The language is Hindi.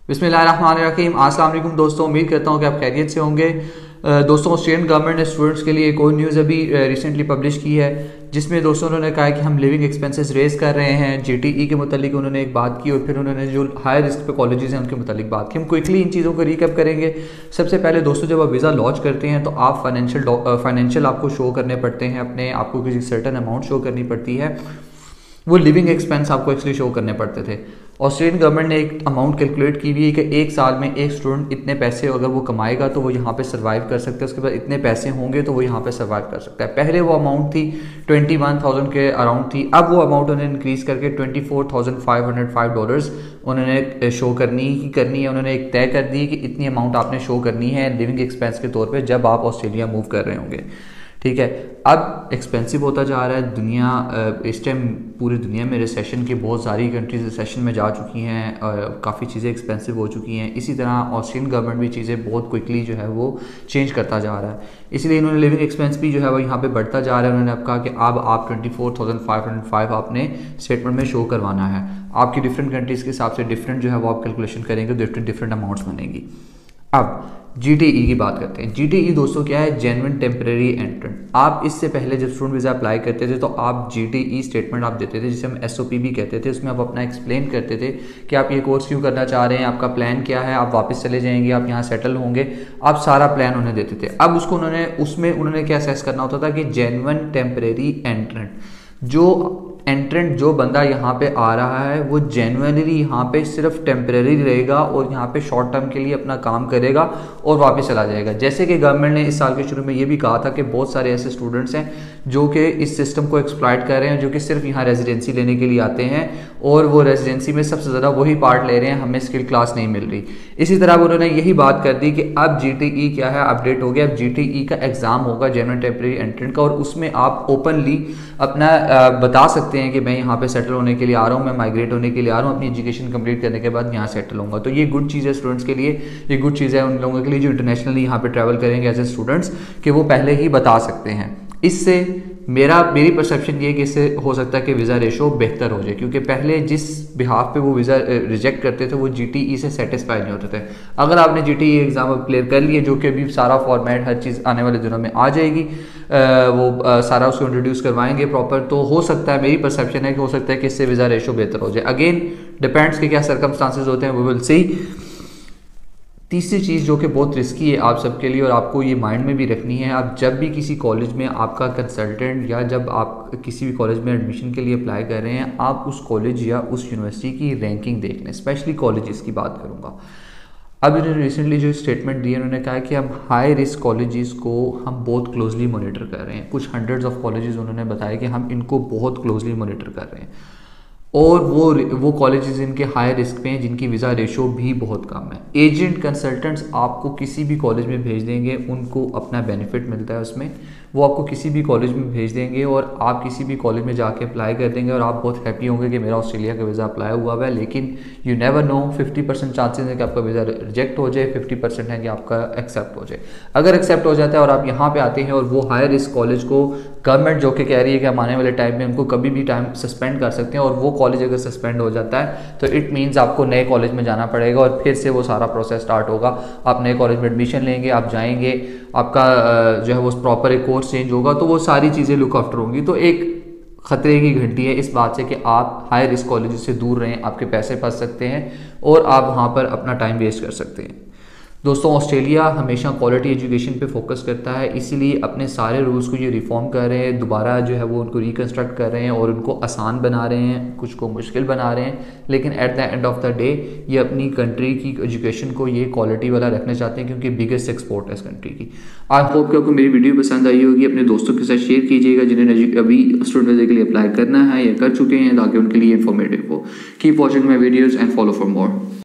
बिस्मिल्लाहिर्रहमानिर्रहीम। अस्सलाम वालेकुम दोस्तों, उम्मीद करता हूँ कि आप खैरियत से होंगे। दोस्तों, ऑस्ट्रेलियन गवर्नमेंट ने स्टूडेंट्स के लिए एक और न्यूज़ अभी रिसेंटली पब्लिश की है, जिसमें दोस्तों उन्होंने कहा है कि हम लिविंग एक्सपेंसेस रेस कर रहे हैं। जीटीई के मुतालिक उन्होंने एक बात की और फिर उन्होंने जो हाई रिस्क पे कॉलेजेस हैं उनके मुतालिक बात की। हम क्विकली इन चीज़ों को रिकैप करेंगे। सबसे पहले दोस्तों, जब आप वीज़ा लॉन्च करते हैं तो आप फाइनेंशियल आपको शो करने पड़ते हैं, अपने आपको किसी सर्टन अमाउंट शो करनी पड़ती है। वो लिविंग एक्सपेंस आपको एक्चुअली शो करने पड़ते थे। ऑस्ट्रेलियन गवर्नमेंट ने एक अमाउंट कैलकुलेट की हुई है कि एक साल में एक स्टूडेंट इतने पैसे अगर वो कमाएगा तो वो यहाँ पे सर्वाइव कर सकता है, उसके बाद इतने पैसे होंगे तो वो यहाँ पे सर्वाइव कर सकता है। पहले वो अमाउंट थी 21,000 के अराउंड थी, अब वो अमाउंट उन्होंने इंक्रीज़ करके $24,505 उन्होंने शो करनी है। उन्होंने एक तय कर दी कि इतनी अमाउंट आपने शो करनी है लिविंग एक्सपेंस के तौर पर जब आप ऑस्ट्रेलिया मूव कर रहे होंगे। ठीक है, अब एक्सपेंसिव होता जा रहा है दुनिया। इस टाइम पूरी दुनिया में रिसेशन की बहुत सारी कंट्रीज रिसेशन में जा चुकी हैं, काफ़ी चीज़ें एक्सपेंसिव हो चुकी हैं। इसी तरह ऑस्ट्रेलियन गवर्नमेंट भी चीज़ें बहुत क्विकली जो है वो चेंज करता जा रहा है, इसलिए इन्होंने लिविंग एक्सपेंस भी जो है वो यहाँ पे बढ़ता जा रहा है। उन्होंने अब कहा कि अब आप 24,505 आपने स्टेटमेंट में शो करवाना है। आपकी डिफरेंट कंट्रीज़ के हिसाब से डिफरेंट जो है वो आप कैलकुलेशन करेंगे, डिफरेंट अमाउंट्स बनेंगी। अब जीटीई की बात करते हैं। जीटीई दोस्तों क्या है? Genuine temporary एंट्रेंट। आप इससे पहले जब स्टूडेंट वीज़ा अप्लाई करते थे तो आप जीटीई स्टेटमेंट आप देते थे, जिसे हम एसओपी भी कहते थे। उसमें आप अपना एक्सप्लेन करते थे कि आप ये कोर्स क्यों करना चाह रहे हैं, आपका प्लान क्या है, आप वापस चले जाएंगे, आप यहाँ सेटल होंगे, आप सारा प्लान उन्हें देते थे। अब उसको उन्होंने क्या असेस करना होता था कि जेन्युइन टेम्परेरी एंट्रेंट, जो बंदा यहाँ पे आ रहा है वो जेन्युइनली यहाँ पे सिर्फ टेम्परेरी रहेगा और यहाँ पे शॉर्ट टर्म के लिए अपना काम करेगा और वापस चला जाएगा। जैसे कि गवर्नमेंट ने इस साल के शुरू में ये भी कहा था कि बहुत सारे ऐसे स्टूडेंट्स हैं जो कि इस सिस्टम को एक्सप्लॉइट कर रहे हैं, जो कि सिर्फ यहाँ रेजिडेंसी लेने के लिए आते हैं और वो रेजिडेंसी में सबसे ज़्यादा वही पार्ट ले रहे हैं, हमें स्किल क्लास नहीं मिल रही। इसी तरह उन्होंने यही बात कर दी कि अब जीटीई क्या है, अपडेट हो गया। अब जीटीई का एग्जाम होगा जेन्युइन टेम्परेरी एंट्रेंट का, और उसमें आप ओपनली अपना बता सकते हैं कि मैं यहाँ पे सेटल होने के लिए आ रहा हूँ, मैं माइग्रेट होने के लिए आ रहा हूँ, अपनी एजुकेशन कंप्लीट करने के बाद यहाँ सेटल होऊंगा। तो ये गुड चीज़ है स्टूडेंट्स के लिए, ये गुड चीज़ है उन लोगों के लिए जो इंटरनेशनली यहाँ पे ट्रैवल करेंगे एज ए स्टूडेंट्स, कि वो पहले ही बता सकते हैं। इससे मेरी परसेप्शन ये है कि इससे हो सकता है कि वीज़ा रेशो बेहतर हो जाए, क्योंकि पहले जिस बिहाफ पे वो वीज़ा रिजेक्ट करते थे वो जीटीई से सेटिस्फाई नहीं होते थे। अगर आपने जीटीई एग्ज़ाम क्लियर कर लिए, जो कि अभी सारा फॉर्मेट हर चीज़ आने वाले दिनों में आ जाएगी, वो सारा उसको इंट्रोड्यूस करवाएंगे प्रॉपर, तो हो सकता है, मेरी परसेप्शन है कि हो सकता है कि इससे वीज़ा रेशो बेहतर हो जाए। अगेन डिपेंड्स कि क्या सर्कमस्टांसेस होते हैं, वो विल सी। तीसरी चीज़ जो कि बहुत रिस्की है आप सबके लिए और आपको ये माइंड में भी रखनी है, आप जब भी किसी कॉलेज में आपका कंसल्टेंट या जब आप किसी भी कॉलेज में एडमिशन के लिए अप्लाई कर रहे हैं, आप उस कॉलेज या उस यूनिवर्सिटी की रैंकिंग देख लें। स्पेशली कॉलेजेस की बात करूँगा। अब इन्होंने रिसेंटली जो स्टेटमेंट दी है, उन्होंने कहा कि हम हाई रिस्क कॉलेजेस को हम बहुत क्लोजली मॉनिटर कर रहे हैं। कुछ हंड्रेड्स ऑफ कॉलेजेस उन्होंने बताया कि हम इनको बहुत क्लोजली मॉनिटर कर रहे हैं, और वो कॉलेजेस इनके हाई रिस्क पे हैं जिनकी वीज़ा रेशो भी बहुत कम है। एजेंट कंसल्टेंट्स आपको किसी भी कॉलेज में भेज देंगे, उनको अपना बेनिफिट मिलता है उसमें, वो आपको किसी भी कॉलेज में भेज देंगे और आप किसी भी कॉलेज में जाके अप्लाई कर देंगे और आप बहुत हैप्पी होंगे कि मेरा ऑस्ट्रेलिया का वीज़ा अप्लाई हुआ है। लेकिन यू नेवर नो, 50% चांसेस है कि आपका वीज़ा रिजेक्ट हो जाए, 50% है कि आपका एक्सेप्ट हो जाए। अगर एक्सेप्ट हो जाता है और आप यहाँ पे आते हैं और वो हाई रिस्क कॉलेज को गवर्नमेंट जो कि कह रही है कि हम आने वाले टाइम में उनको कभी भी टाइम सस्पेंड कर सकते हैं, और वो कॉलेज अगर सस्पेंड हो जाता है तो इट मीन्स आपको नए कॉलेज में जाना पड़ेगा और फिर से वो सारा प्रोसेस स्टार्ट होगा। आप नए कॉलेज में एडमिशन लेंगे, आप जाएंगे, आपका जो है वो प्रॉपर एक कोर्स चेंज होगा, तो वो सारी चीज़ें लुक आफ्टर होंगी। तो एक खतरे की घंटी है इस बात से कि आप हाई रिस्क कॉलेज से दूर रहें, आपके पैसे फंस सकते हैं और आप वहाँ पर अपना टाइम वेस्ट कर सकते हैं। दोस्तों, ऑस्ट्रेलिया हमेशा क्वालिटी एजुकेशन पे फोकस करता है, इसीलिए अपने सारे रूल्स को ये रिफॉर्म कर रहे हैं, दोबारा जो है वो उनको रिकन्स्ट्रक्ट कर रहे हैं और उनको आसान बना रहे हैं, कुछ को मुश्किल बना रहे हैं। लेकिन at the end of the day ये अपनी कंट्री की एजुकेशन को ये क्वालिटी वाला रखना चाहते हैं, क्योंकि बिगेस्ट एक्सपोर्ट है इस कंट्री की। आई होप कि आपको मेरी वीडियो पसंद आई होगी। अपने दोस्तों के साथ शेयर कीजिएगा जिन्हें अभी स्टूडेंट वीज़ा के लिए अप्लाई करना है या कर चुके हैं, ताकि उनके लिए इन्फॉर्मेटिव हो। Keep watching my videos and follow for more.